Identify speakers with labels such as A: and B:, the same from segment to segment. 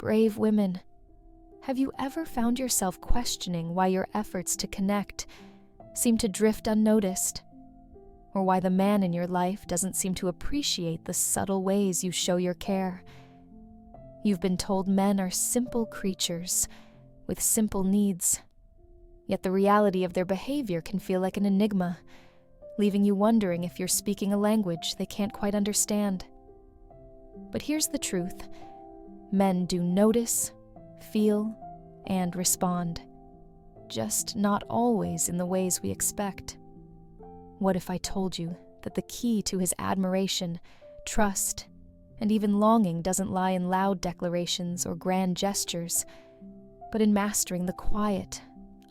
A: Brave women, have you ever found yourself questioning why your efforts to connect seem to drift unnoticed? Or why the man in your life doesn't seem to appreciate the subtle ways you show your care? You've been told men are simple creatures with simple needs, yet the reality of their behavior can feel like an enigma, leaving you wondering if you're speaking a language they can't quite understand. But here's the truth. Men do notice, feel, and respond, just not always in the ways we expect. What if I told you that the key to his admiration, trust, and even longing doesn't lie in loud declarations or grand gestures, but in mastering the quiet,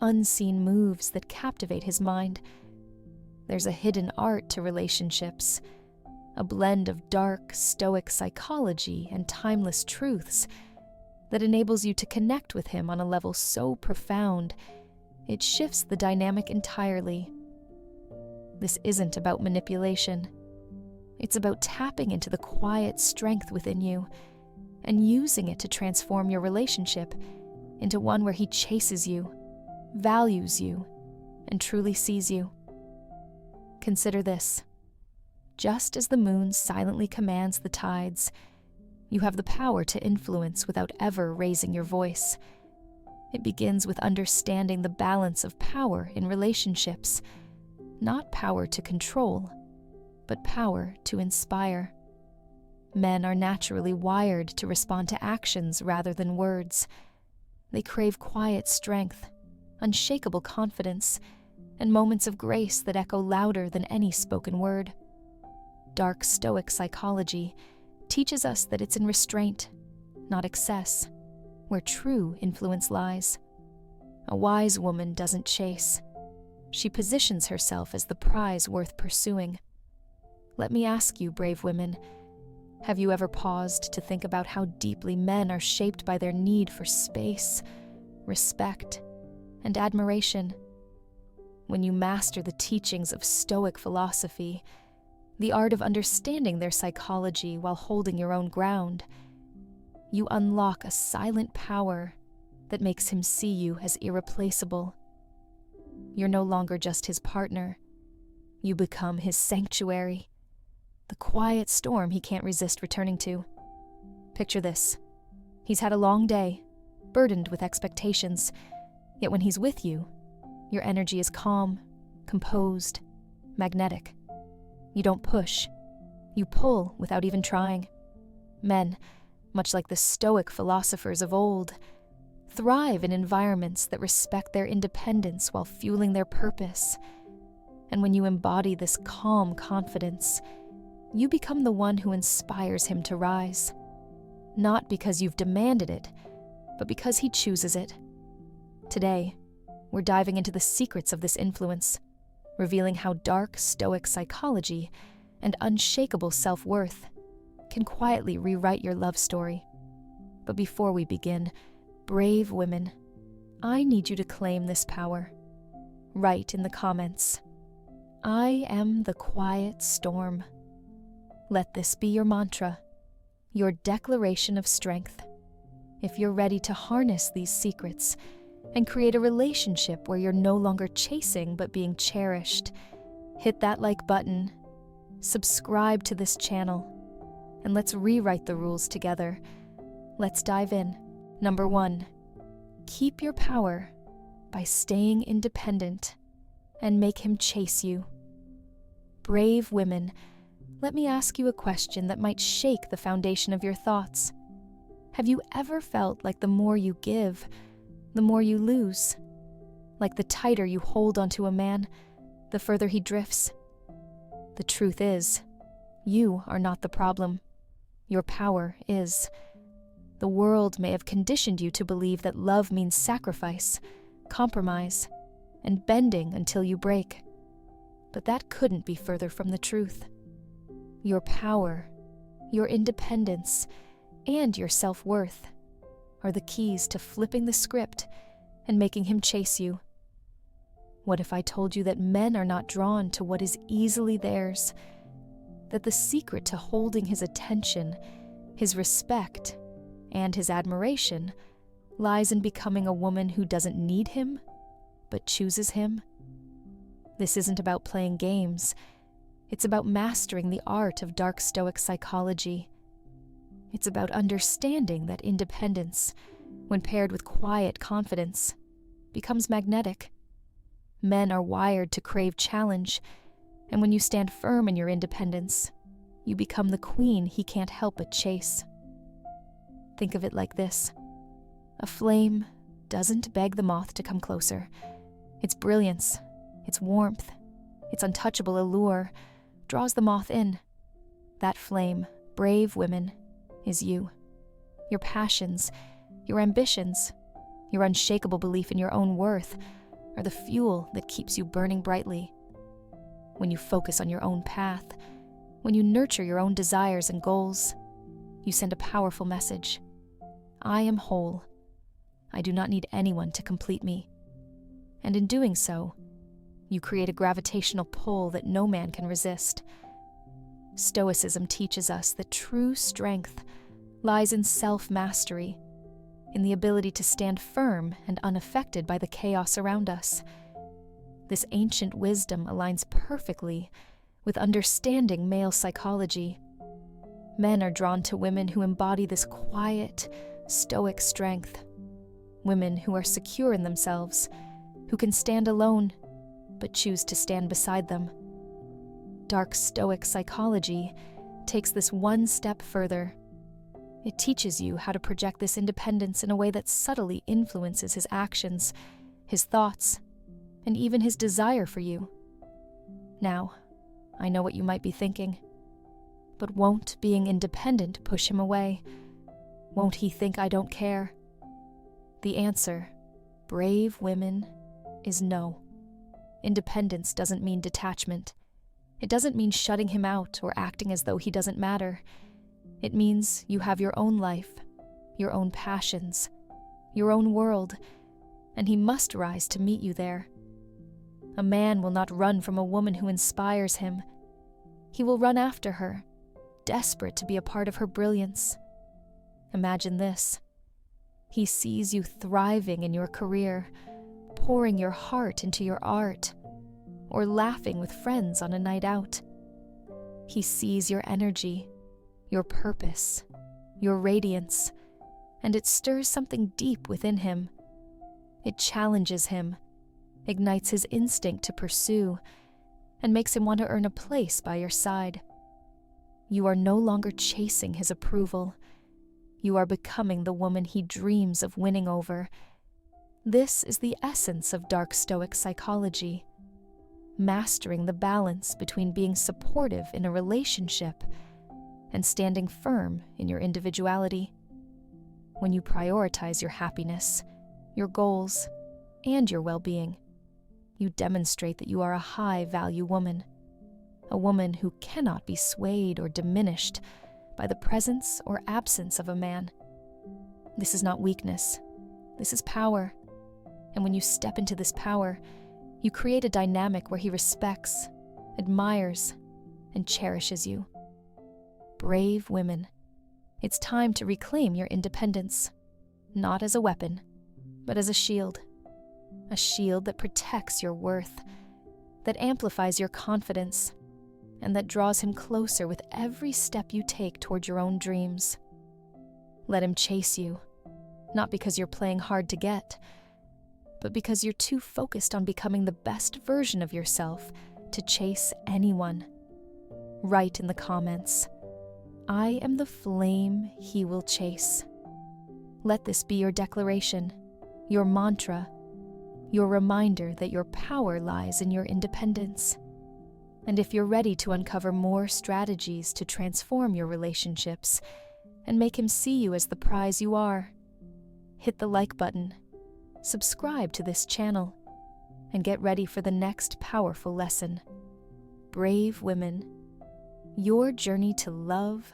A: unseen moves that captivate his mind? There's a hidden art to relationships, a blend of dark, Stoic psychology and timeless truths that enables you to connect with him on a level so profound, it shifts the dynamic entirely. This isn't about manipulation. It's about tapping into the quiet strength within you and using it to transform your relationship into one where he chases you, values you, and truly sees you. Consider this. Just as the moon silently commands the tides, you have the power to influence without ever raising your voice. It begins with understanding the balance of power in relationships, not power to control, but power to inspire. Men are naturally wired to respond to actions rather than words. They crave quiet strength, unshakable confidence, and moments of grace that echo louder than any spoken word. Dark Stoic psychology teaches us that it's in restraint, not excess, where true influence lies. A wise woman doesn't chase. She positions herself as the prize worth pursuing. Let me ask you, brave women, have you ever paused to think about how deeply men are shaped by their need for space, respect, and admiration? When you master the teachings of Stoic philosophy, the art of understanding their psychology while holding your own ground, you unlock a silent power that makes him see you as irreplaceable. You're no longer just his partner. You become his sanctuary, the quiet storm he can't resist returning to. Picture this. He's had a long day, burdened with expectations, yet when he's with you, your energy is calm, composed, magnetic. You don't push. You pull without even trying. Men, much like the Stoic philosophers of old, thrive in environments that respect their independence while fueling their purpose. And when you embody this calm confidence, you become the one who inspires him to rise. Not because you've demanded it, but because he chooses it. Today, we're diving into the secrets of this influence, revealing how dark Stoic psychology and unshakable self-worth can quietly rewrite your love story. But before we begin, brave women, I need you to claim this power. Write in the comments, "I am the quiet storm." Let this be your mantra, your declaration of strength. If you're ready to harness these secrets and create a relationship where you're no longer chasing but being cherished, hit that like button, subscribe to this channel, and let's rewrite the rules together. Let's dive in. Number 1, keep your power by staying independent and make him chase you. Brave women, let me ask you a question that might shake the foundation of your thoughts. Have you ever felt like the more you give, the more you lose? Like the tighter you hold onto a man, the further he drifts? The truth is, you are not the problem. Your power is. The world may have conditioned you to believe that love means sacrifice, compromise, and bending until you break. But that couldn't be further from the truth. Your power, your independence, and your self-worth are the keys to flipping the script and making him chase you. What if I told you that men are not drawn to what is easily theirs? That the secret to holding his attention, his respect, and his admiration lies in becoming a woman who doesn't need him, but chooses him. This isn't about playing games. It's about mastering the art of dark Stoic psychology. It's about understanding that independence, when paired with quiet confidence, becomes magnetic. Men are wired to crave challenge, and when you stand firm in your independence, you become the queen he can't help but chase. Think of it like this. A flame doesn't beg the moth to come closer. Its brilliance, its warmth, its untouchable allure draws the moth in. That flame, brave women, is you. Your passions, your ambitions, your unshakable belief in your own worth are the fuel that keeps you burning brightly. When you focus on your own path, when you nurture your own desires and goals, you send a powerful message. I am whole. I do not need anyone to complete me. And in doing so, you create a gravitational pull that no man can resist. Stoicism teaches us that true strength lies in self-mastery, in the ability to stand firm and unaffected by the chaos around us. This ancient wisdom aligns perfectly with understanding male psychology. Men are drawn to women who embody this quiet, stoic strength. Women who are secure in themselves, who can stand alone, but choose to stand beside them. Dark Stoic psychology takes this one step further. It teaches you how to project this independence in a way that subtly influences his actions, his thoughts, and even his desire for you. Now, I know what you might be thinking. But won't being independent push him away? Won't he think I don't care? The answer, brave women, is no. Independence doesn't mean detachment. It doesn't mean shutting him out or acting as though he doesn't matter. It means you have your own life, your own passions, your own world, and he must rise to meet you there. A man will not run from a woman who inspires him. He will run after her, desperate to be a part of her brilliance. Imagine this. He sees you thriving in your career, pouring your heart into your art, or laughing with friends on a night out. He sees your energy, your purpose, your radiance, and it stirs something deep within him. It challenges him, ignites his instinct to pursue, and makes him want to earn a place by your side. You are no longer chasing his approval. You are becoming the woman he dreams of winning over. This is the essence of dark Stoic psychology. Mastering the balance between being supportive in a relationship and standing firm in your individuality. When you prioritize your happiness, your goals, and your well-being, you demonstrate that you are a high-value woman, a woman who cannot be swayed or diminished by the presence or absence of a man. This is not weakness. This is power. And when you step into this power, you create a dynamic where he respects, admires, and cherishes you. Brave women, it's time to reclaim your independence, not as a weapon, but as a shield that protects your worth, that amplifies your confidence, and that draws him closer with every step you take toward your own dreams. Let him chase you, not because you're playing hard to get, but because you're too focused on becoming the best version of yourself to chase anyone. Write in the comments, I am the flame he will chase. Let this be your declaration, your mantra, your reminder that your power lies in your independence. And if you're ready to uncover more strategies to transform your relationships and make him see you as the prize you are, hit the like button, subscribe to this channel, and get ready for the next powerful lesson. Brave women, your journey to love,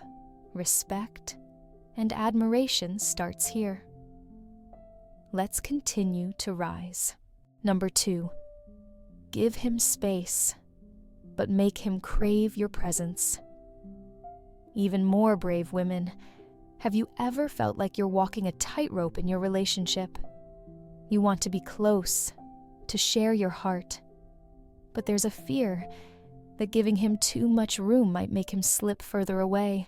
A: respect, and admiration starts here. Let's continue to rise. Number 2, give him space, but make him crave your presence. Even more brave women, Have you ever felt like you're walking a tightrope in your relationship? You want to be close, to share your heart, but there's a fear that giving him too much room might make him slip further away.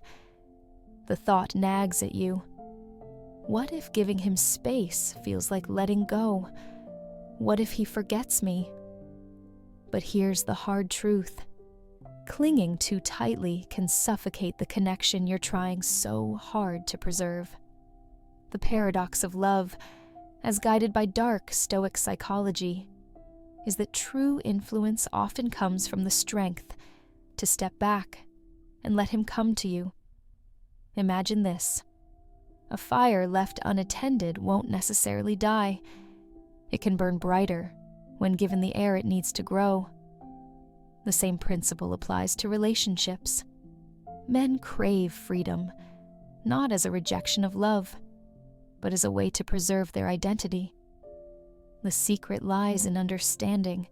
A: The thought nags at you. What if giving him space feels like letting go? What if he forgets me? But here's the hard truth. Clinging too tightly can suffocate the connection you're trying so hard to preserve. The paradox of love, as guided by dark Stoic psychology, is that true influence often comes from the strength to step back and let him come to you. Imagine this. A fire left unattended won't necessarily die. It can burn brighter when given the air it needs to grow. The same principle applies to relationships. Men crave freedom, not as a rejection of love, but as a way to preserve their identity. The secret lies in understanding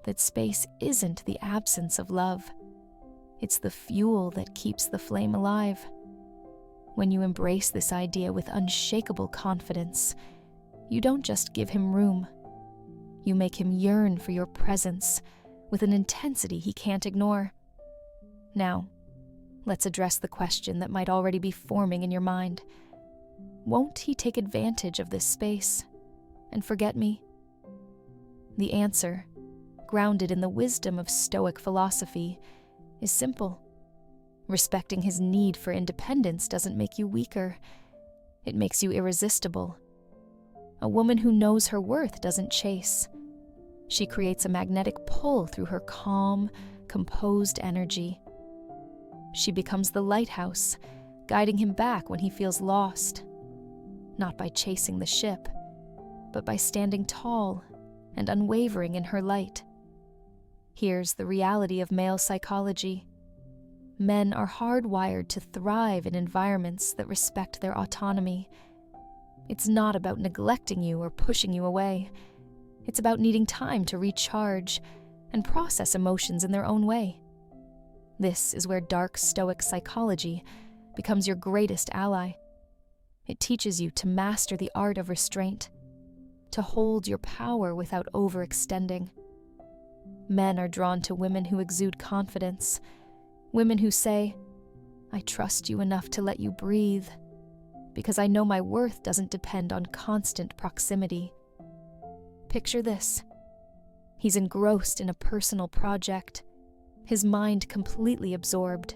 A: that space isn't the absence of love. It's the fuel that keeps the flame alive. When you embrace this idea with unshakable confidence, you don't just give him room. You make him yearn for your presence with an intensity he can't ignore. Now, let's address the question that might already be forming in your mind. Won't he take advantage of this space and forget me? The answer, grounded in the wisdom of Stoic philosophy, is simple. Respecting his need for independence doesn't make you weaker. It makes you irresistible. A woman who knows her worth doesn't chase. She creates a magnetic pull through her calm, composed energy. She becomes the lighthouse, guiding him back when he feels lost, not by chasing the ship, but by standing tall and unwavering in her light. Here's the reality of male psychology. Men are hardwired to thrive in environments that respect their autonomy. It's not about neglecting you or pushing you away. It's about needing time to recharge and process emotions in their own way. This is where dark Stoic psychology becomes your greatest ally. It teaches you to master the art of restraint, to hold your power without overextending. Men are drawn to women who exude confidence, women who say, "I trust you enough to let you breathe, because I know my worth doesn't depend on constant proximity." Picture this. He's engrossed in a personal project, his mind completely absorbed.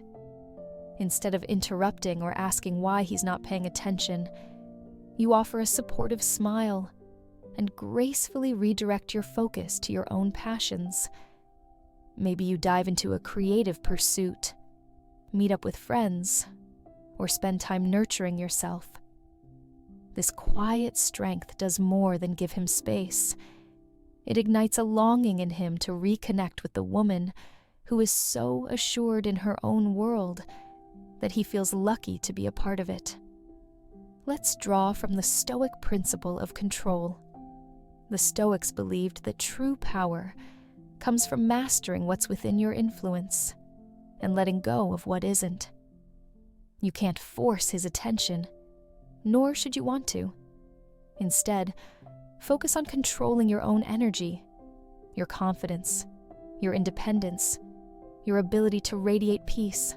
A: Instead of interrupting or asking why he's not paying attention, you offer a supportive smile and gracefully redirect your focus to your own passions. Maybe you dive into a creative pursuit, meet up with friends, or spend time nurturing yourself. This quiet strength does more than give him space. It ignites a longing in him to reconnect with the woman who is so assured in her own world that he feels lucky to be a part of it. Let's draw from the Stoic principle of control. The Stoics believed that true power comes from mastering what's within your influence and letting go of what isn't. You can't force his attention, nor should you want to. Instead, focus on controlling your own energy, your confidence, your independence, your ability to radiate peace.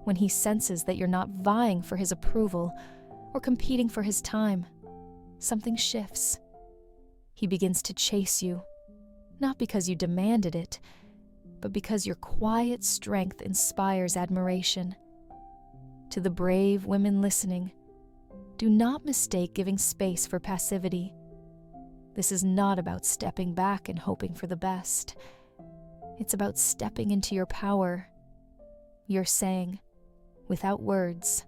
A: When he senses that you're not vying for his approval or competing for his time, something shifts. He begins to chase you, not because you demanded it, but because your quiet strength inspires admiration. To the brave women listening, do not mistake giving space for passivity. This is not about stepping back and hoping for the best. It's about stepping into your power. You're saying, without words,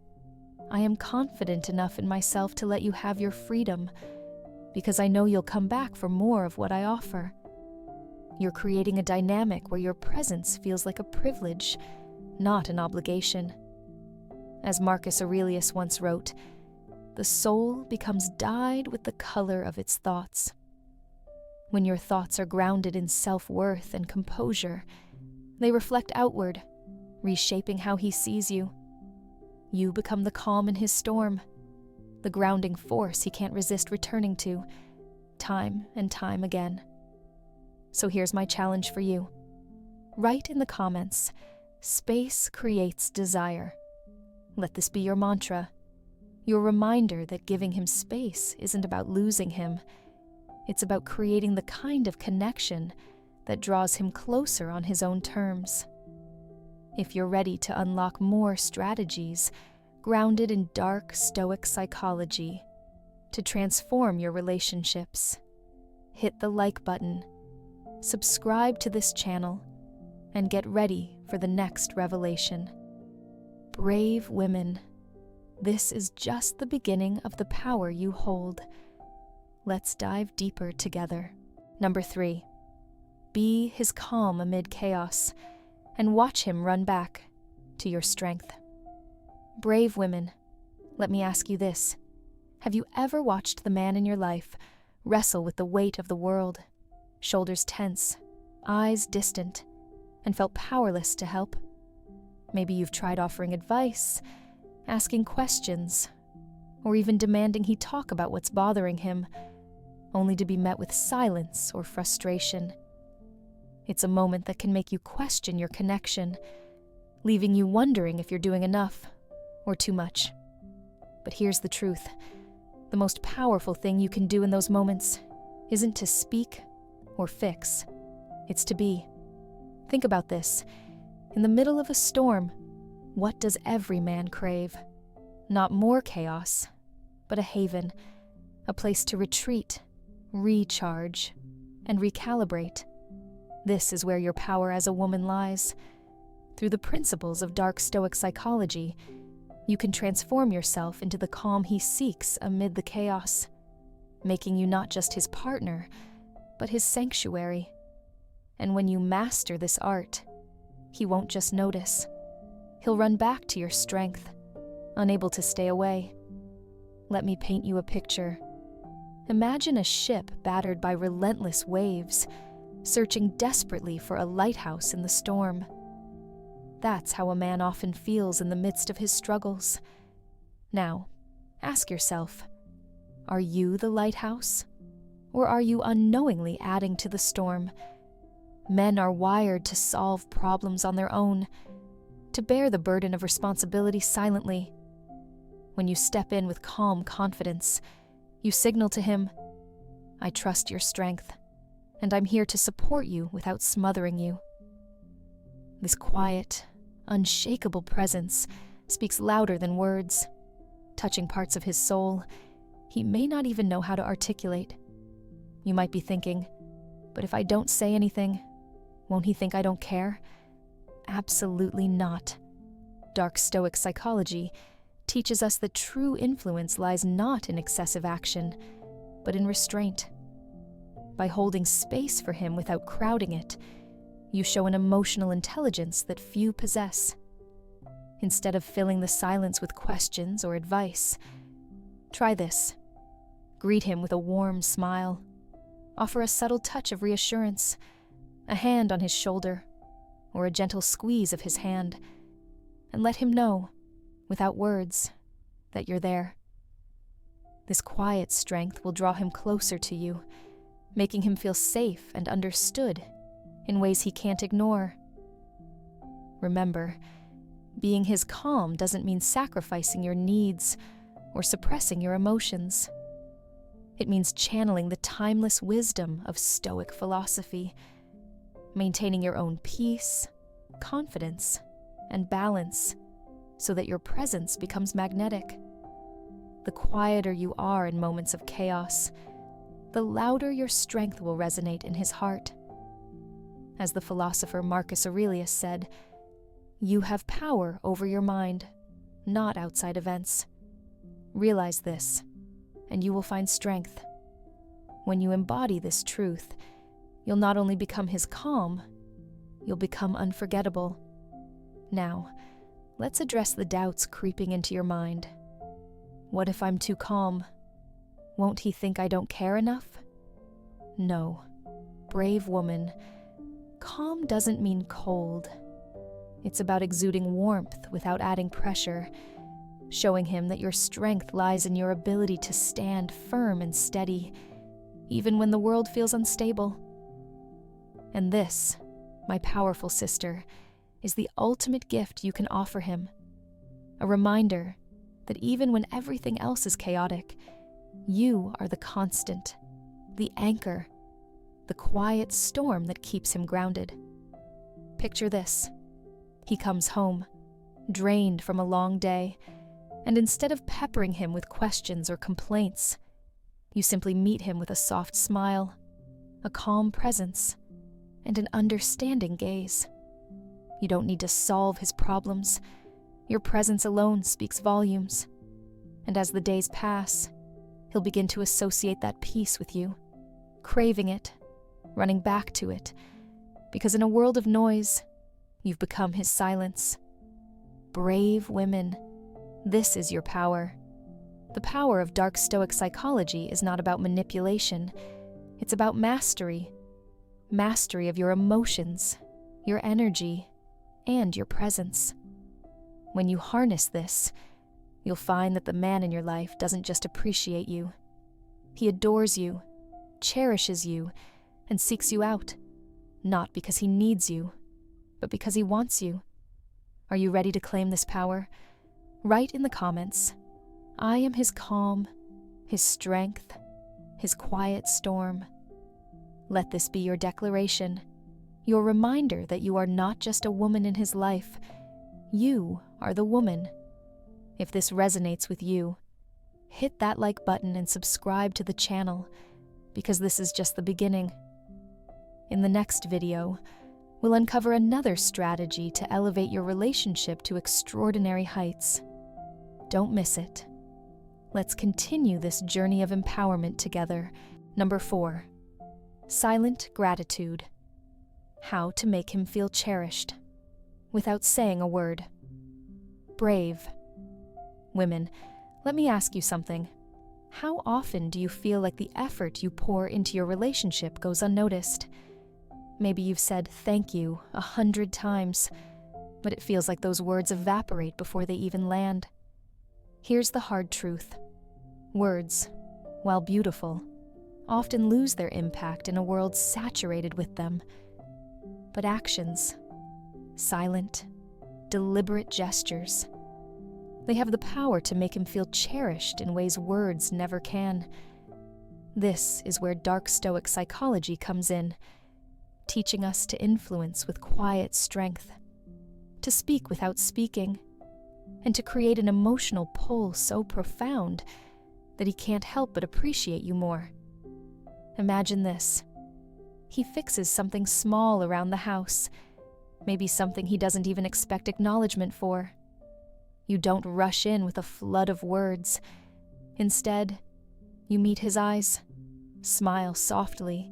A: "I am confident enough in myself to let you have your freedom, because I know you'll come back for more of what I offer." You're creating a dynamic where your presence feels like a privilege, not an obligation. As Marcus Aurelius once wrote, "The soul becomes dyed with the color of its thoughts." When your thoughts are grounded in self-worth and composure, they reflect outward, reshaping how he sees you. You become the calm in his storm, the grounding force he can't resist returning to, time and time again. So here's my challenge for you. Write in the comments, "Space creates desire." Let this be your mantra, your reminder that giving him space isn't about losing him. It's about creating the kind of connection that draws him closer on his own terms. If you're ready to unlock more strategies grounded in dark Stoic psychology to transform your relationships, hit the like button, subscribe to this channel, and get ready for the next revelation. Brave women, this is just the beginning of the power you hold. Let's dive deeper together. Number 3, be his calm amid chaos and watch him run back to your strength. Brave women, let me ask you this. Have you ever watched the man in your life wrestle with the weight of the world, shoulders tense, eyes distant, and felt powerless to help? Maybe you've tried offering advice, asking questions, or even demanding he talk about what's bothering him, only to be met with silence or frustration. It's a moment that can make you question your connection, leaving you wondering if you're doing enough or too much. But here's the truth. The most powerful thing you can do in those moments isn't to speak or fix. It's to be. Think about this. In the middle of a storm, what does every man crave? Not more chaos, but a haven, a place to retreat, recharge, and recalibrate. This is where your power as a woman lies. Through the principles of dark Stoic psychology, you can transform yourself into the calm he seeks amid the chaos, making you not just his partner, but his sanctuary. And when you master this art, he won't just notice. He'll run back to your strength, unable to stay away. Let me paint you a picture. Imagine a ship battered by relentless waves, searching desperately for a lighthouse in the storm. That's how a man often feels in the midst of his struggles. Now, ask yourself, are you the lighthouse? Or are you unknowingly adding to the storm? Men are wired to solve problems on their own, to bear the burden of responsibility silently. When you step in with calm confidence, you signal to him, "I trust your strength, and I'm here to support you without smothering you." This quiet, unshakable presence speaks louder than words, touching parts of his soul he may not even know how to articulate. You might be thinking, but if I don't say anything, won't he think I don't care? Absolutely not. Dark Stoic psychology teaches us that true influence lies not in excessive action, but in restraint. By holding space for him without crowding it, you show an emotional intelligence that few possess. Instead of filling the silence with questions or advice, try this. Greet him with a warm smile. Offer a subtle touch of reassurance, a hand on his shoulder, or a gentle squeeze of his hand, and let him know, without words, that you're there. This quiet strength will draw him closer to you, making him feel safe and understood in ways he can't ignore. Remember, being his calm doesn't mean sacrificing your needs or suppressing your emotions. It means channeling the timeless wisdom of Stoic philosophy, maintaining your own peace, confidence, and balance so that your presence becomes magnetic. The quieter you are in moments of chaos, the louder your strength will resonate in his heart. As the philosopher Marcus Aurelius said, "You have power over your mind, not outside events." Realize this, and you will find strength. When you embody this truth, you'll not only become his calm, you'll become unforgettable. Now, let's address the doubts creeping into your mind. What if I'm too calm? Won't he think I don't care enough? No. Brave woman, calm doesn't mean cold. It's about exuding warmth without adding pressure, showing him that your strength lies in your ability to stand firm and steady, even when the world feels unstable. And this, my powerful sister, is the ultimate gift you can offer him. A reminder that even when everything else is chaotic, you are the constant, the anchor, the quiet storm that keeps him grounded. Picture this. He comes home, drained from a long day, and instead of peppering him with questions or complaints, you simply meet him with a soft smile, a calm presence, and an understanding gaze. You don't need to solve his problems. Your presence alone speaks volumes. And as the days pass, he'll begin to associate that peace with you, craving it, running back to it, because in a world of noise, you've become his silence. Brave women, this is your power. The power of dark Stoic psychology is not about manipulation. It's about mastery. Mastery of your emotions, your energy, and your presence. When you harness this, you'll find that the man in your life doesn't just appreciate you. He adores you, cherishes you, and seeks you out, not because he needs you, but because he wants you. Are you ready to claim this power? Write in the comments, "I am his calm, his strength, his quiet storm." Let this be your declaration, your reminder that you are not just a woman in his life. You are the woman. If this resonates with you, hit that like button and subscribe to the channel, because this is just the beginning. In the next video, we'll uncover another strategy to elevate your relationship to extraordinary heights. Don't miss it. Let's continue this journey of empowerment together. Number 4. Silent gratitude. How to make him feel cherished without saying a word. Brave. Women, let me ask you something. How often do you feel like the effort you pour into your relationship goes unnoticed? Maybe you've said thank you 100 times, but it feels like those words evaporate before they even land. Here's the hard truth. Words, while beautiful, often lose their impact in a world saturated with them. But actions, silent, deliberate gestures, they have the power to make him feel cherished in ways words never can. This is where dark Stoic psychology comes in, teaching us to influence with quiet strength, to speak without speaking, and to create an emotional pull so profound that he can't help but appreciate you more. Imagine this. He fixes something small around the house, maybe something he doesn't even expect acknowledgement for. You don't rush in with a flood of words. Instead, you meet his eyes, smile softly,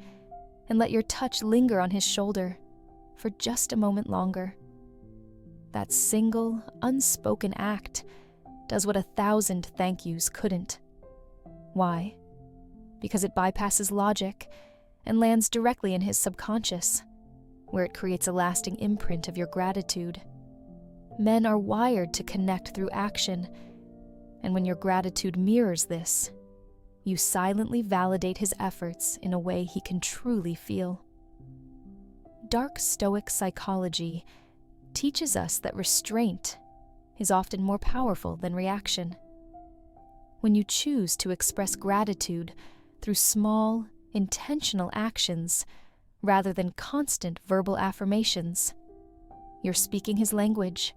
A: and let your touch linger on his shoulder for just a moment longer. That single, unspoken act does what 1,000 thank yous couldn't. Why? Because it bypasses logic and lands directly in his subconscious, where it creates a lasting imprint of your gratitude. Men are wired to connect through action, and when your gratitude mirrors this, you silently validate his efforts in a way he can truly feel. Dark Stoic psychology teaches us that restraint is often more powerful than reaction. When you choose to express gratitude through small, intentional actions rather than constant verbal affirmations, you're speaking his language.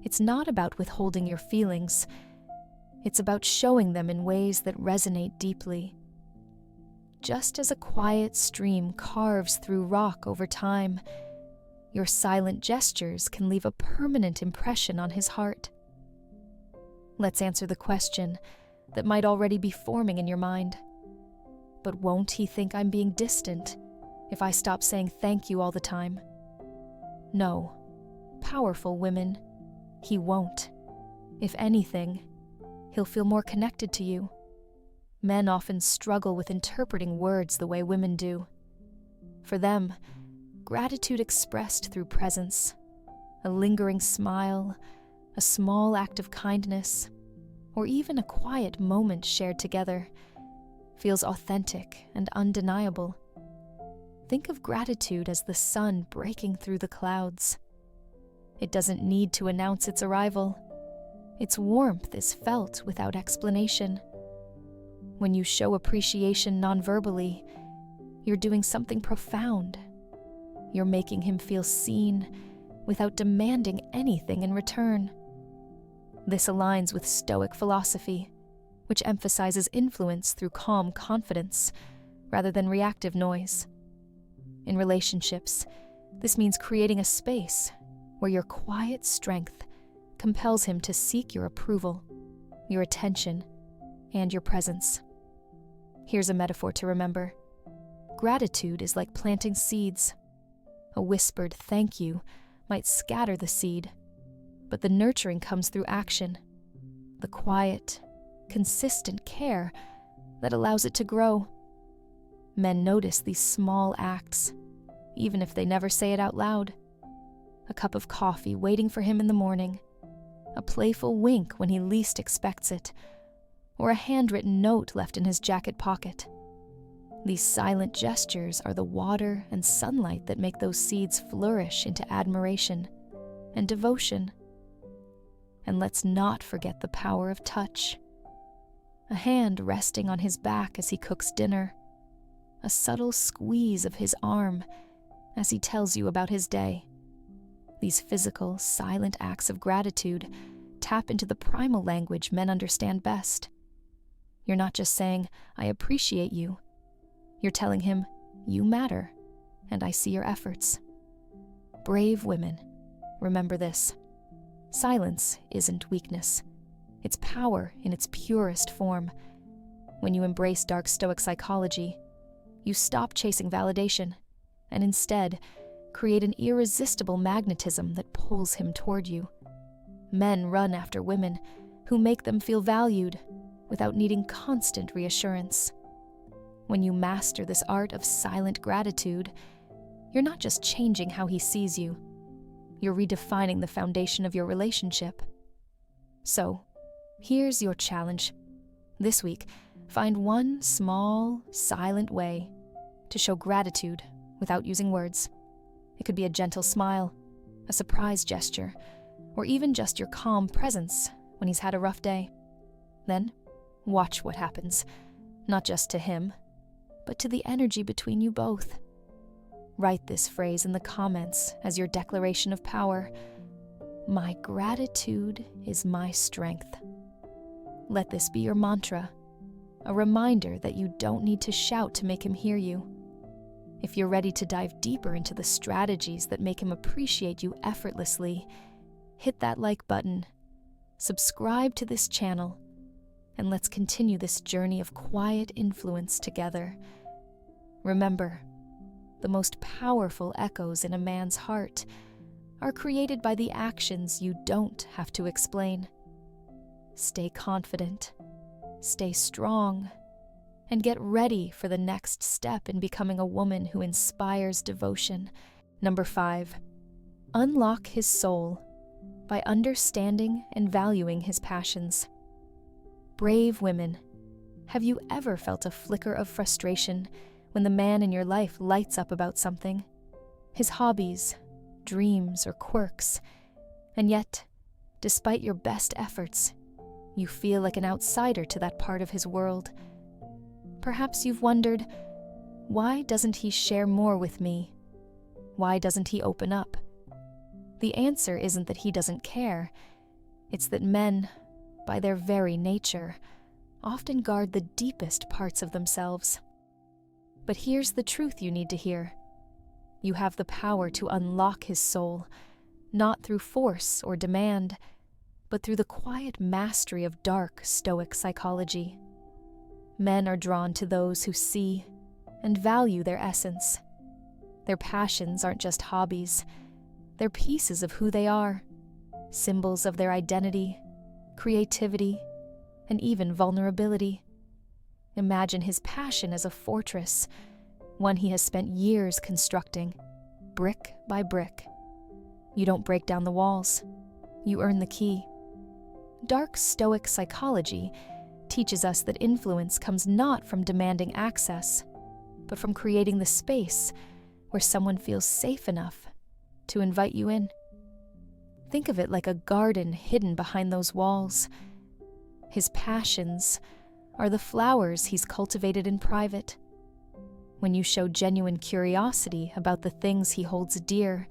A: It's not about withholding your feelings. It's about showing them in ways that resonate deeply. Just as a quiet stream carves through rock over time, your silent gestures can leave a permanent impression on his heart. Let's answer the question that might already be forming in your mind. But won't he think I'm being distant if I stop saying thank you all the time? No, powerful women, he won't. If anything, he'll feel more connected to you. Men often struggle with interpreting words the way women do. For them, gratitude expressed through presence, a lingering smile, a small act of kindness, or even a quiet moment shared together feels authentic and undeniable. Think of gratitude as the sun breaking through the clouds. It doesn't need to announce its arrival. Its warmth is felt without explanation. When you show appreciation non-verbally, you're doing something profound. You're making him feel seen without demanding anything in return. This aligns with Stoic philosophy, which emphasizes influence through calm confidence rather than reactive noise. In relationships, this means creating a space where your quiet strength compels him to seek your approval, your attention, and your presence. Here's a metaphor to remember. Gratitude is like planting seeds. A whispered thank you might scatter the seed, but the nurturing comes through action, the quiet, consistent care that allows it to grow. Men notice these small acts, even if they never say it out loud. A cup of coffee waiting for him in the morning, a playful wink when he least expects it, or a handwritten note left in his jacket pocket. These silent gestures are the water and sunlight that make those seeds flourish into admiration and devotion. And let's not forget the power of touch. A hand resting on his back as he cooks dinner, a subtle squeeze of his arm as he tells you about his day. These physical, silent acts of gratitude tap into the primal language men understand best. You're not just saying, "I appreciate you." You're telling him, "You matter, and I see your efforts." Brave women, remember this. Silence isn't weakness. It's power in its purest form. When you embrace dark Stoic psychology, you stop chasing validation and instead create an irresistible magnetism that pulls him toward you. Men run after women who make them feel valued without needing constant reassurance. When you master this art of silent gratitude, you're not just changing how he sees you, you're redefining the foundation of your relationship. So, here's your challenge. This week, find one small, silent way to show gratitude without using words. It could be a gentle smile, a surprise gesture, or even just your calm presence when he's had a rough day. Then, watch what happens, not just to him, but to the energy between you both. Write this phrase in the comments as your declaration of power. My gratitude is my strength. Let this be your mantra, a reminder that you don't need to shout to make him hear you. If you're ready to dive deeper into the strategies that make him appreciate you effortlessly, hit that like button, subscribe to this channel, and let's continue this journey of quiet influence together. Remember, the most powerful echoes in a man's heart are created by the actions you don't have to explain. Stay confident, stay strong, and get ready for the next step in becoming a woman who inspires devotion. Number 5, unlock his soul by understanding and valuing his passions. Brave women, have you ever felt a flicker of frustration when the man in your life lights up about something, his hobbies, dreams, or quirks, and yet, despite your best efforts, you feel like an outsider to that part of his world? Perhaps you've wondered, why doesn't he share more with me? Why doesn't he open up? The answer isn't that he doesn't care. It's that men, by their very nature, often guard the deepest parts of themselves. But here's the truth you need to hear. You have the power to unlock his soul, not through force or demand, but through the quiet mastery of dark Stoic psychology. Men are drawn to those who see and value their essence. Their passions aren't just hobbies, they're pieces of who they are, symbols of their identity, creativity, and even vulnerability. Imagine his passion as a fortress, one he has spent years constructing, brick by brick. You don't break down the walls. you earn the key. Dark Stoic psychology teaches us that influence comes not from demanding access, but from creating the space where someone feels safe enough to invite you in. Think of it like a garden hidden behind those walls. His passions are the flowers he's cultivated in private. When you show genuine curiosity about the things he holds dear,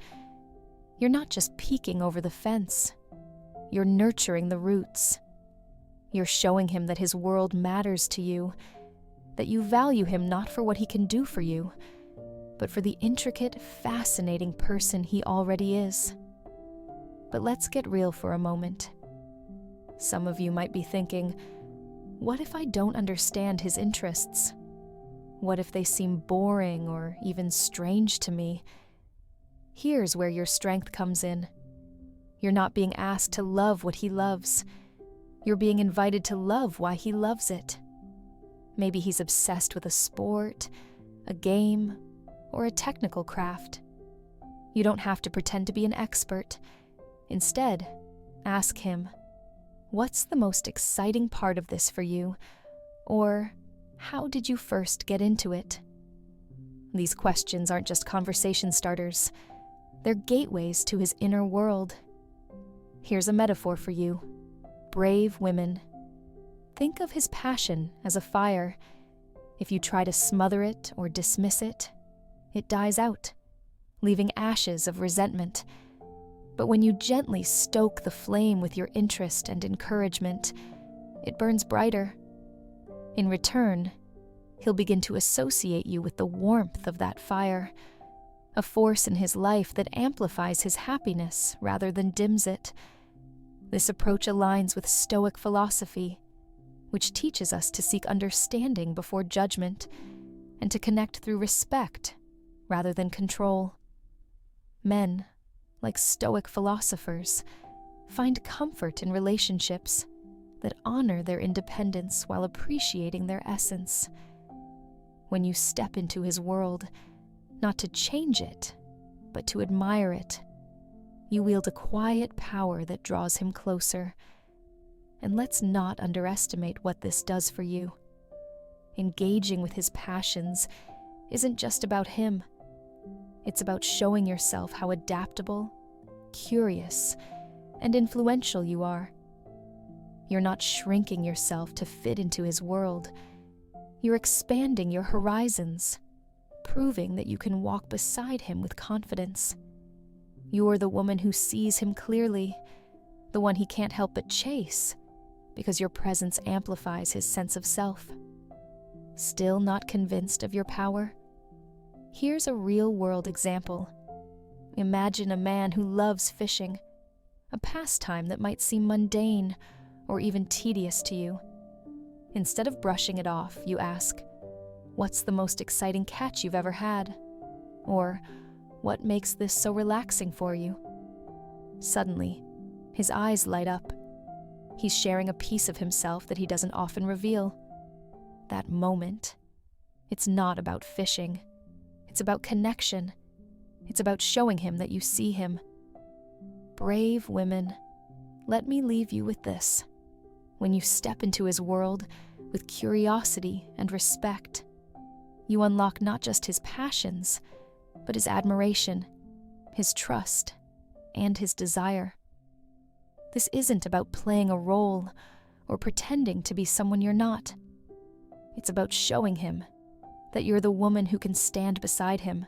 A: you're not just peeking over the fence. You're nurturing the roots. You're showing him that his world matters to you, that you value him not for what he can do for you, but for the intricate, fascinating person he already is. But let's get real for a moment. Some of you might be thinking, what if I don't understand his interests? What if they seem boring or even strange to me? Here's where your strength comes in. You're not being asked to love what he loves. You're being invited to love why he loves it. Maybe he's obsessed with a sport, a game, or a technical craft. You don't have to pretend to be an expert. Instead, ask him, what's the most exciting part of this for you? Or, how did you first get into it? These questions aren't just conversation starters. They're gateways to his inner world. Here's a metaphor for you. Brave women. Think of his passion as a fire. If you try to smother it or dismiss it, it dies out, leaving ashes of resentment. But when you gently stoke the flame with your interest and encouragement, it burns brighter. In return, he'll begin to associate you with the warmth of that fire, a force in his life that amplifies his happiness rather than dims it. This approach aligns with Stoic philosophy, which teaches us to seek understanding before judgment and to connect through respect rather than control. Men, like Stoic philosophers, find comfort in relationships that honor their independence while appreciating their essence. When you step into his world, not to change it, but to admire it, you wield a quiet power that draws him closer. And let's not underestimate what this does for you. Engaging with his passions isn't just about him. It's about showing yourself how adaptable, curious, and influential you are. You're not shrinking yourself to fit into his world. You're expanding your horizons, proving that you can walk beside him with confidence. You're the woman who sees him clearly, the one he can't help but chase, because your presence amplifies his sense of self. Still not convinced of your power? Here's a real-world example. Imagine a man who loves fishing, a pastime that might seem mundane or even tedious to you. Instead of brushing it off, you ask, "What's the most exciting catch you've ever had?" Or, "What makes this so relaxing for you?" Suddenly, his eyes light up. He's sharing a piece of himself that he doesn't often reveal. That moment, it's not about fishing. It's about connection. It's about showing him that you see him. Brave women, let me leave you with this. When you step into his world with curiosity and respect, you unlock not just his passions, but his admiration, his trust, and his desire. This isn't about playing a role or pretending to be someone you're not. It's about showing him that you're the woman who can stand beside him,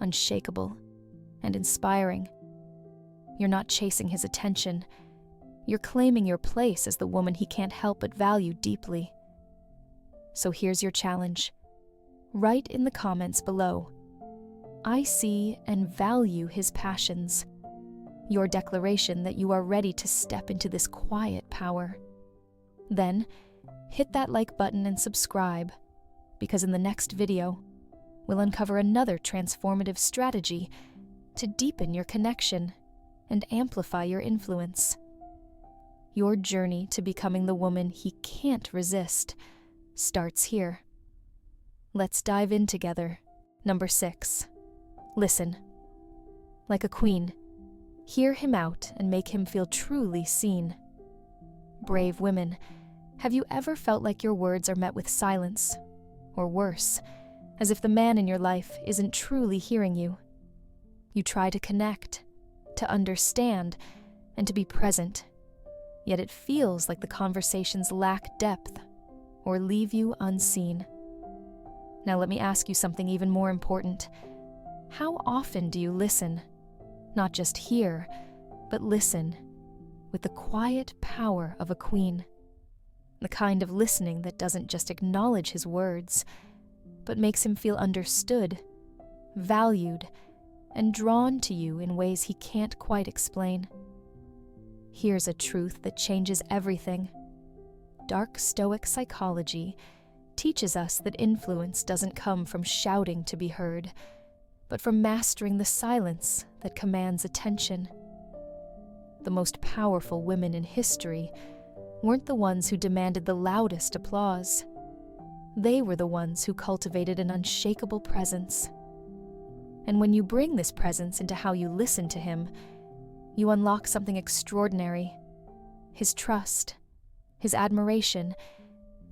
A: unshakable and inspiring. You're not chasing his attention. You're claiming your place as the woman he can't help but value deeply. So here's your challenge. Write in the comments below, "I see and value his passions." Your declaration that you are ready to step into this quiet power. Then, hit that like button and subscribe, because in the next video, we'll uncover another transformative strategy to deepen your connection and amplify your influence. Your journey to becoming the woman he can't resist starts here. Let's dive in together. Number 6. Listen. Like a queen, Hear him out and make him feel truly seen. Brave women, have you ever felt like your words are met with silence? Or worse, as if the man in your life isn't truly hearing you? You try to connect, to understand, and to be present, yet it feels like the conversations lack depth or leave you unseen. Now let me ask you something even more important. How often do you listen? Not just hear, but listen, with the quiet power of a queen. The kind of listening that doesn't just acknowledge his words, but makes him feel understood, valued, and drawn to you in ways he can't quite explain. Here's a truth that changes everything. Dark Stoic psychology teaches us that influence doesn't come from shouting to be heard, but from mastering the silence that commands attention. The most powerful women in history weren't the ones who demanded the loudest applause. They were the ones who cultivated an unshakable presence. And when you bring this presence into how you listen to him, you unlock something extraordinary: his trust, his admiration,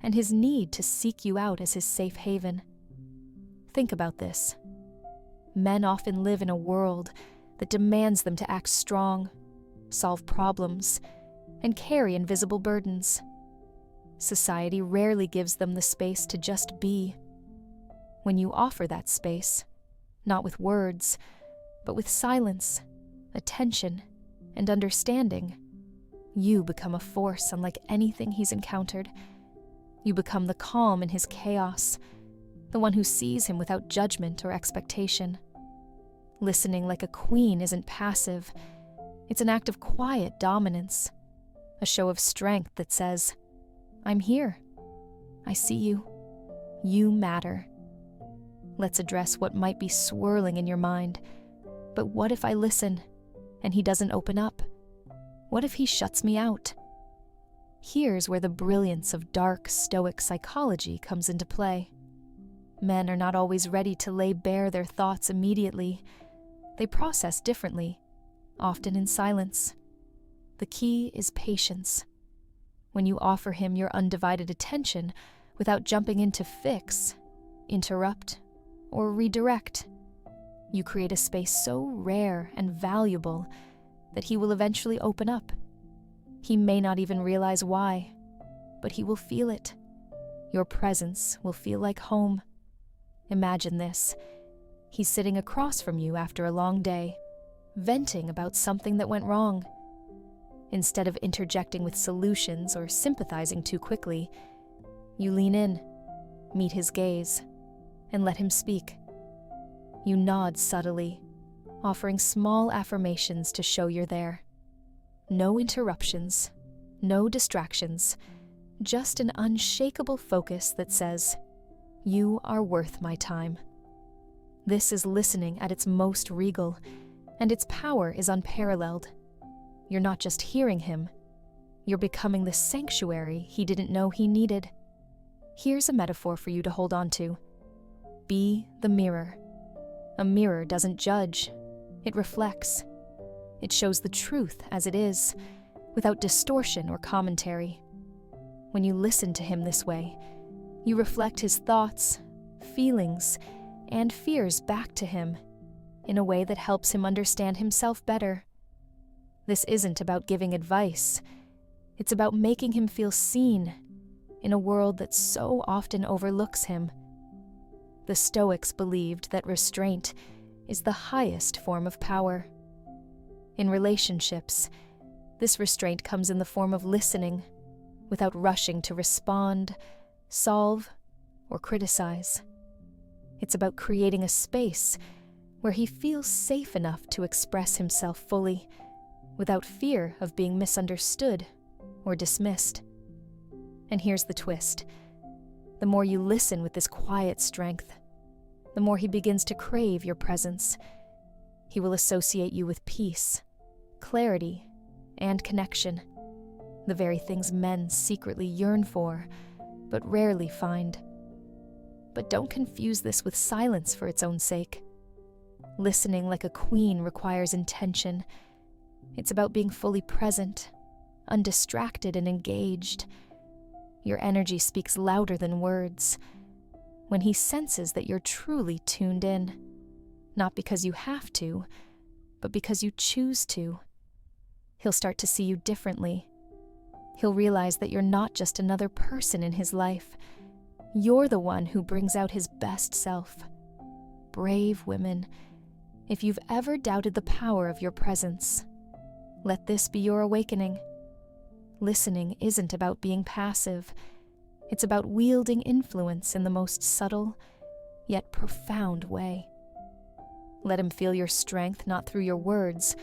A: and his need to seek you out as his safe haven. Think about this. Men often live in a world that demands them to act strong, solve problems, and carry invisible burdens. Society rarely gives them the space to just be. When you offer that space, not with words, but with silence, attention, and understanding, you become a force unlike anything he's encountered. You become the calm in his chaos, the one who sees him without judgment or expectation. Listening like a queen isn't passive. It's an act of quiet dominance, a show of strength that says, "I'm here. I see you. You matter." Let's address what might be swirling in your mind. But what if I listen and he doesn't open up? What if he shuts me out? Here's where the brilliance of dark Stoic psychology comes into play. Men are not always ready to lay bare their thoughts immediately. They process differently, often in silence. The key is patience. When you offer him your undivided attention without jumping in to fix, interrupt, or redirect, you create a space so rare and valuable that he will eventually open up. He may not even realize why, but he will feel it. Your presence will feel like home. Imagine this. He's sitting across from you after a long day, venting about something that went wrong. Instead of interjecting with solutions or sympathizing too quickly, you lean in, meet his gaze, and let him speak. You nod subtly, offering small affirmations to show you're there. No interruptions, no distractions, just an unshakable focus that says, "You are worth my time." This is listening at its most regal, and its power is unparalleled. You're not just hearing him, you're becoming the sanctuary he didn't know he needed. Here's a metaphor for you to hold on to. Be the mirror. A mirror doesn't judge, it reflects. It shows the truth as it is, without distortion or commentary. When you listen to him this way, you reflect his thoughts, feelings, and fears back to him in a way that helps him understand himself better. This isn't about giving advice. It's about making him feel seen in a world that so often overlooks him. The Stoics believed that restraint is the highest form of power. In relationships, this restraint comes in the form of listening, without rushing to respond, solve, or criticize. It's about creating a space where he feels safe enough to express himself fully, without fear of being misunderstood or dismissed. And here's the twist. The more you listen with this quiet strength, the more he begins to crave your presence. He will associate you with peace, clarity, and connection, the very things men secretly yearn for, but rarely find. But don't confuse this with silence for its own sake. Listening like a queen requires intention. It's about being fully present, undistracted and engaged. Your energy speaks louder than words. When he senses that you're truly tuned in, not because you have to, but because you choose to, he'll start to see you differently. He'll realize that you're not just another person in his life. You're the one who brings out his best self. Brave women, if you've ever doubted the power of your presence, let this be your awakening. Listening isn't about being passive. It's about wielding influence in the most subtle, yet profound way. Let him feel your strength not through your words,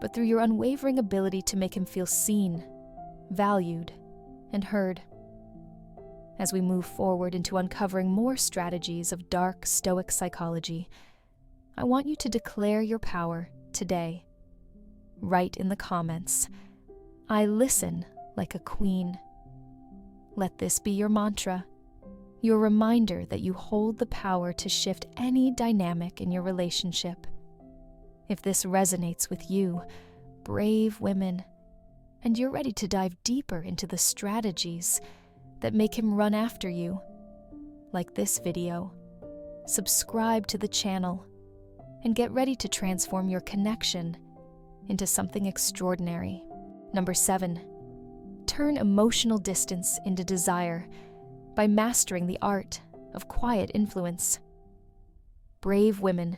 A: but through your unwavering ability to make him feel seen, valued, and heard. As we move forward into uncovering more strategies of dark Stoic psychology, I want you to declare your power today. Write in the comments, "I listen like a queen." Let this be your mantra, your reminder that you hold the power to shift any dynamic in your relationship. If this resonates with you, brave women, and you're ready to dive deeper into the strategies that make him run after you, like this video, subscribe to the channel and get ready to transform your connection into something extraordinary. Number 7, turn emotional distance into desire by mastering the art of quiet influence. Brave women,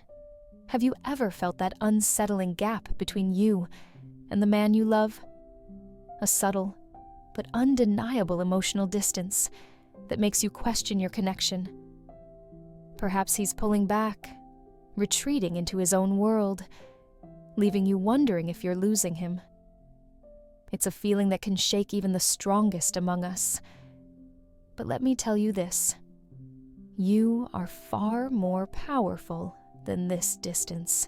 A: have you ever felt that unsettling gap between you and the man you love? A subtle but undeniable emotional distance that makes you question your connection. Perhaps he's pulling back, retreating into his own world, leaving you wondering if you're losing him. It's a feeling that can shake even the strongest among us. But let me tell you this: you are far more powerful than this distance.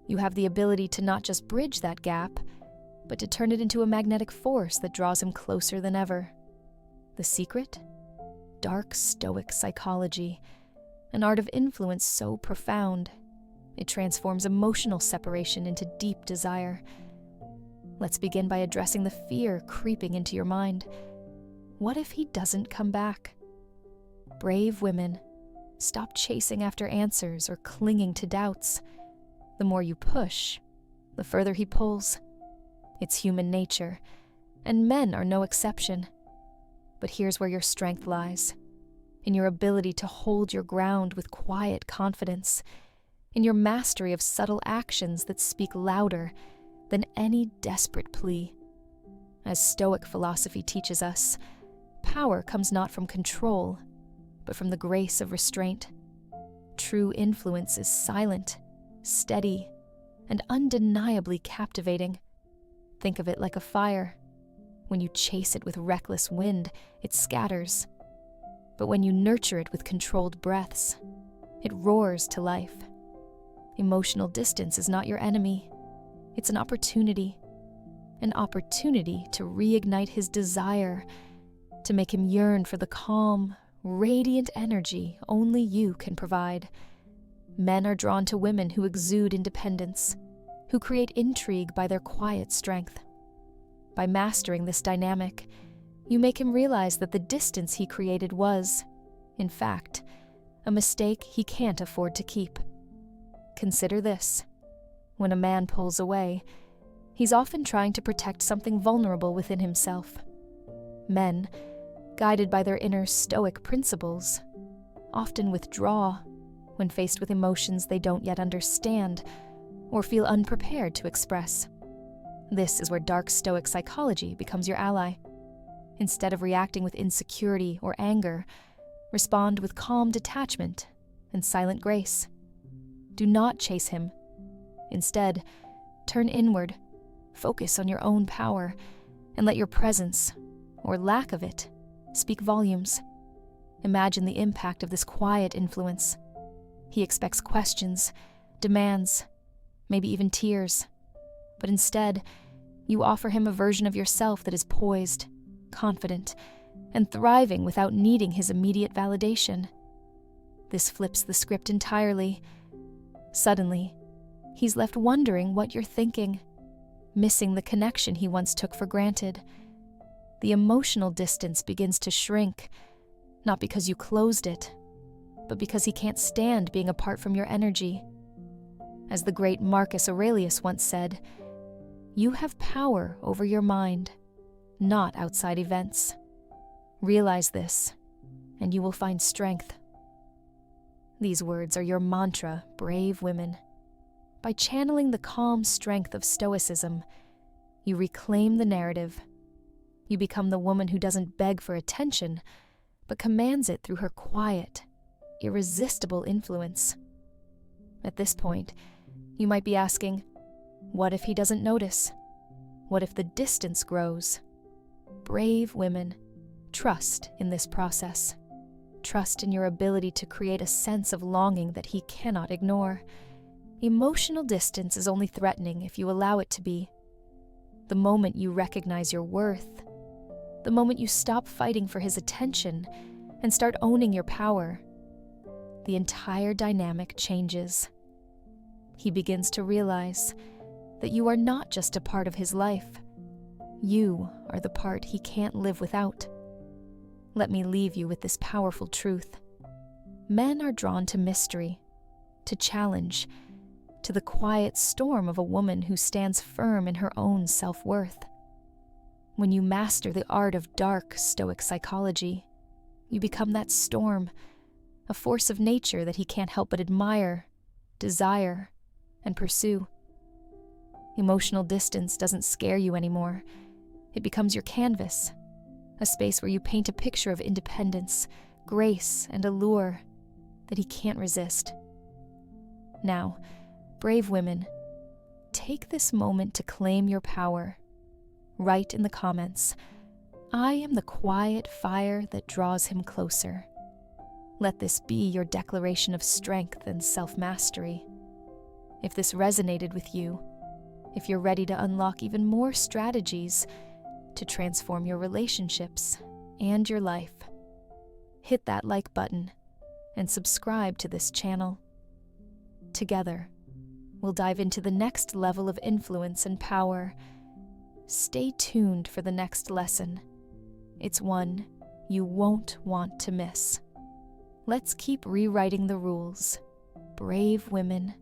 A: You have the ability to not just bridge that gap, but to turn it into a magnetic force that draws him closer than ever. The secret? Dark Stoic psychology, an art of influence so profound, it transforms emotional separation into deep desire. Let's begin by addressing the fear creeping into your mind. What if he doesn't come back? Brave women, stop chasing after answers or clinging to doubts. The more you push, the further he pulls. It's human nature, and men are no exception. But here's where your strength lies: in your ability to hold your ground with quiet confidence, in your mastery of subtle actions that speak louder than any desperate plea. As Stoic philosophy teaches us, power comes not from control, but from the grace of restraint. True influence is silent, steady, and undeniably captivating. Think of it like a fire. When you chase it with reckless wind, it scatters. But when you nurture it with controlled breaths, it roars to life. Emotional distance is not your enemy. It's an opportunity to reignite his desire, to make him yearn for the calm, radiant energy only you can provide. Men are drawn to women who exude independence, who create intrigue by their quiet strength. By mastering this dynamic, you make him realize that the distance he created was, in fact, a mistake he can't afford to keep. Consider this: when a man pulls away, he's often trying to protect something vulnerable within himself. Men, guided by their inner Stoic principles, often withdraw when faced with emotions they don't yet understand or feel unprepared to express. This is where dark Stoic psychology becomes your ally. Instead of reacting with insecurity or anger, respond with calm detachment and silent grace. Do not chase him. Instead, turn inward, focus on your own power, and let your presence, or lack of it, speak volumes. Imagine the impact of this quiet influence. He expects questions, demands, maybe even tears. But instead, you offer him a version of yourself that is poised, confident, and thriving without needing his immediate validation. This flips the script entirely. Suddenly, he's left wondering what you're thinking. missing the connection he once took for granted. The emotional distance begins to shrink, not because you closed it, but because he can't stand being apart from your energy. As the great Marcus Aurelius once said, "You have power over your mind, not outside events. Realize this, and you will find strength." These words are your mantra, brave women. By channeling the calm strength of Stoicism, you reclaim the narrative. You become the woman who doesn't beg for attention, but commands it through her quiet, irresistible influence. At this point, you might be asking, what if he doesn't notice? What if the distance grows? Brave women, trust in this process. Trust in your ability to create a sense of longing that he cannot ignore. Emotional distance is only threatening if you allow it to be. The moment you recognize your worth, the moment you stop fighting for his attention and start owning your power, the entire dynamic changes. He begins to realize that you are not just a part of his life. You are the part he can't live without. Let me leave you with this powerful truth. Men are drawn to mystery, to challenge, to the quiet storm of a woman who stands firm in her own self-worth. When you master the art of dark Stoic psychology, you become that storm, a force of nature that he can't help but admire, desire, and pursue. Emotional distance doesn't scare you anymore. It becomes your canvas, a space where you paint a picture of independence, grace, and allure that he can't resist. Now, brave women, take this moment to claim your power. Write in the comments, "I am the quiet fire that draws him closer." Let this be your declaration of strength and self-mastery. If this resonated with you, if you're ready to unlock even more strategies to transform your relationships and your life, hit that like button and subscribe to this channel. Together, we'll dive into the next level of influence and power. Stay tuned for the next lesson. It's one you won't want to miss. Let's keep rewriting the rules. Brave women,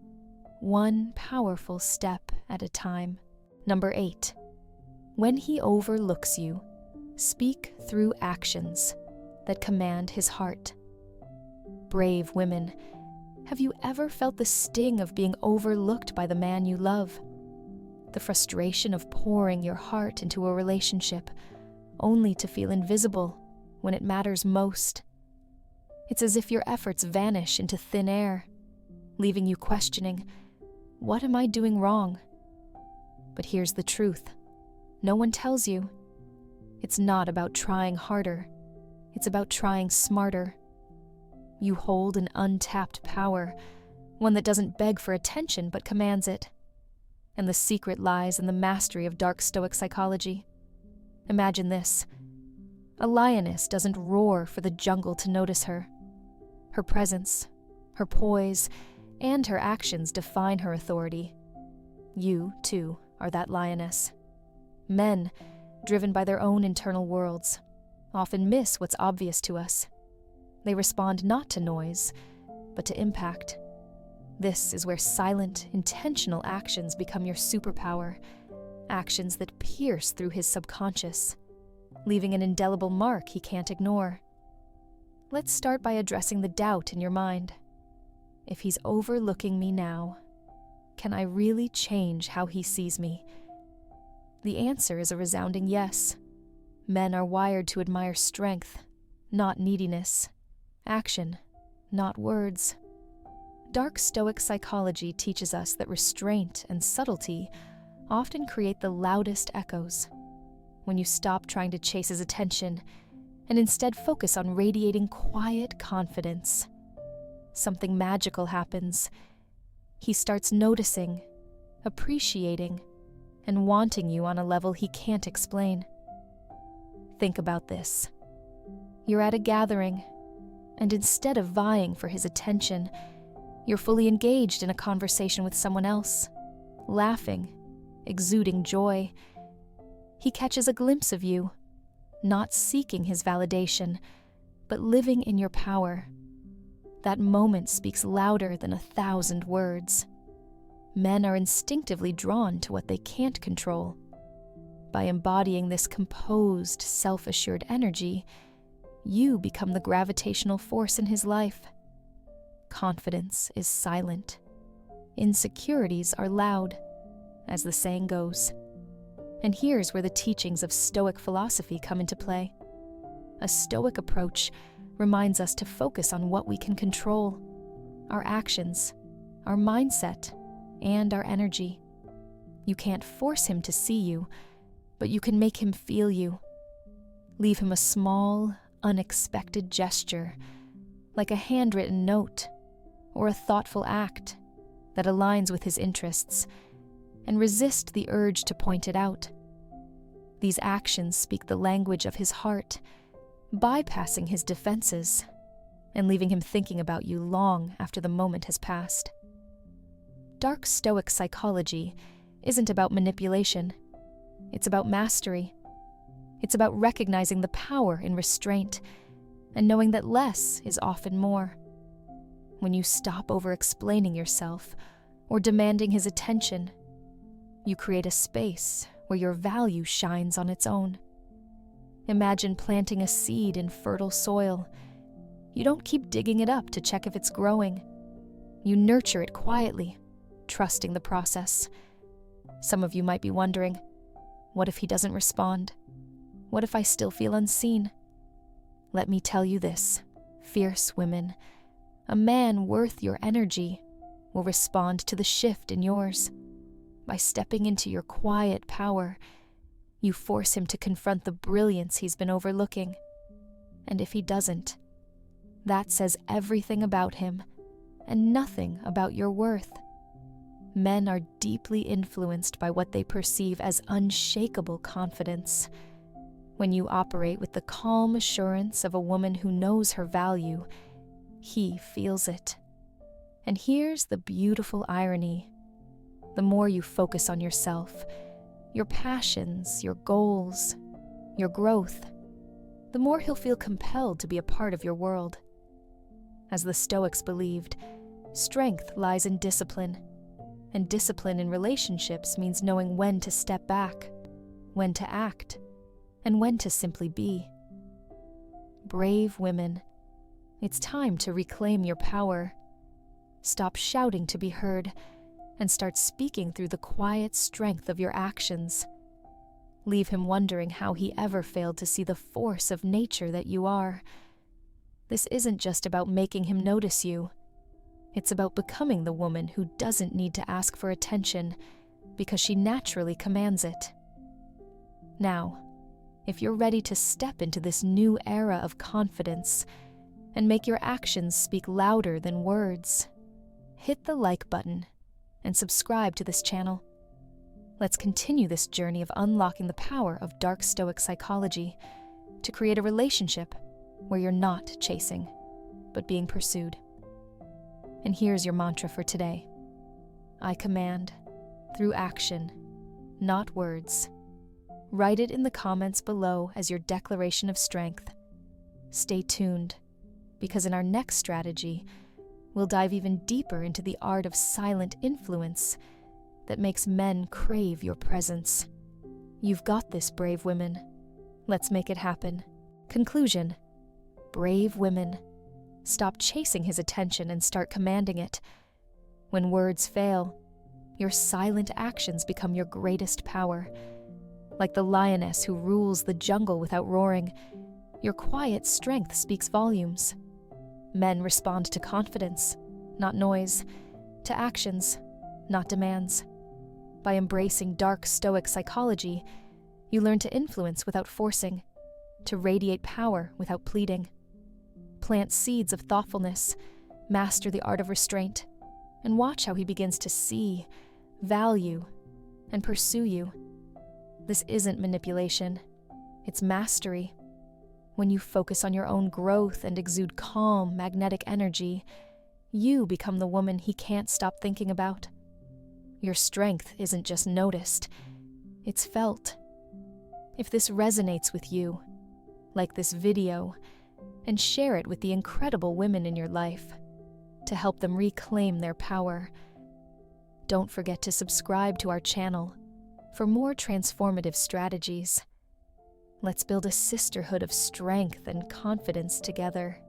A: one powerful step at a time. Number 8. When he overlooks you, speak through actions that command his heart. Brave women, have you ever felt the sting of being overlooked by the man you love? The frustration of pouring your heart into a relationship only to feel invisible when it matters most. It's as if your efforts vanish into thin air, leaving you questioning, what am I doing wrong? But here's the truth. No one tells you. It's not about trying harder. It's about trying smarter. You hold an untapped power, one that doesn't beg for attention but commands it. And the secret lies in the mastery of dark Stoic psychology. Imagine this. A lioness doesn't roar for the jungle to notice her. Her presence, her poise, and her actions define her authority. You, too, are that lioness. Men, driven by their own internal worlds, often miss what's obvious to us. They respond not to noise, but to impact. This is where silent, intentional actions become your superpower, actions that pierce through his subconscious, leaving an indelible mark he can't ignore. Let's start by addressing the doubt in your mind. If he's overlooking me now, can I really change how he sees me? The answer is a resounding yes. Men are wired to admire strength, not neediness, action, not words. Dark Stoic psychology teaches us that restraint and subtlety often create the loudest echoes. When you stop trying to chase his attention and instead focus on radiating quiet confidence, something magical happens. He starts noticing, appreciating, and wanting you on a level he can't explain. Think about this. You're at a gathering, and instead of vying for his attention, you're fully engaged in a conversation with someone else, laughing, exuding joy. He catches a glimpse of you, not seeking his validation, but living in your power. That moment speaks louder than 1,000 words. Men are instinctively drawn to what they can't control. By embodying this composed, self-assured energy, you become the gravitational force in his life. Confidence is silent. Insecurities are loud, as the saying goes. And here's where the teachings of Stoic philosophy come into play. A Stoic approach reminds us to focus on what we can control: our actions, our mindset, and our energy. You can't force him to see you, but you can make him feel you. Leave him a small, unexpected gesture, like a handwritten note or a thoughtful act that aligns with his interests, and resist the urge to point it out. These actions speak the language of his heart, bypassing his defenses and leaving him thinking about you long after the moment has passed. Dark Stoic psychology isn't about manipulation. It's about mastery. It's about recognizing the power in restraint and knowing that less is often more. When you stop over-explaining yourself or demanding his attention, you create a space where your value shines on its own. Imagine planting a seed in fertile soil. You don't keep digging it up to check if it's growing. You nurture it quietly, trusting the process. Some of you might be wondering, what if he doesn't respond? What if I still feel unseen? Let me tell you this, fierce women. A man worth your energy will respond to the shift in yours. By stepping into your quiet power, you force him to confront the brilliance he's been overlooking. And if he doesn't, that says everything about him and nothing about your worth. Men are deeply influenced by what they perceive as unshakable confidence. When you operate with the calm assurance of a woman who knows her value, he feels it. And here's the beautiful irony. The more you focus on yourself, your passions, your goals, your growth, the more he'll feel compelled to be a part of your world. As the Stoics believed, strength lies in discipline, and discipline in relationships means knowing when to step back, when to act, and when to simply be. Brave women, it's time to reclaim your power. Stop shouting to be heard, and start speaking through the quiet strength of your actions. Leave him wondering how he ever failed to see the force of nature that you are. This isn't just about making him notice you. It's about becoming the woman who doesn't need to ask for attention because she naturally commands it. Now, if you're ready to step into this new era of confidence and make your actions speak louder than words, hit the like button and subscribe to this channel. Let's continue this journey of unlocking the power of dark Stoic psychology to create a relationship where you're not chasing, but being pursued. And here's your mantra for today. I command through action, not words. Write it in the comments below as your declaration of strength. Stay tuned, because in our next strategy, we'll dive even deeper into the art of silent influence that makes men crave your presence. You've got this, brave women. Let's make it happen. Conclusion. Brave women. Stop chasing his attention and start commanding it. When words fail, your silent actions become your greatest power. Like the lioness who rules the jungle without roaring, your quiet strength speaks volumes. Men respond to confidence, not noise, to actions, not demands. By embracing dark Stoic psychology, you learn to influence without forcing, to radiate power without pleading. Plant seeds of thoughtfulness, master the art of restraint, and watch how he begins to see, value, and pursue you. This isn't manipulation, it's mastery. When you focus on your own growth and exude calm, magnetic energy, you become the woman he can't stop thinking about. Your strength isn't just noticed, it's felt. If this resonates with you, like this video, and share it with the incredible women in your life to help them reclaim their power. Don't forget to subscribe to our channel for more transformative strategies. Let's build a sisterhood of strength and confidence together.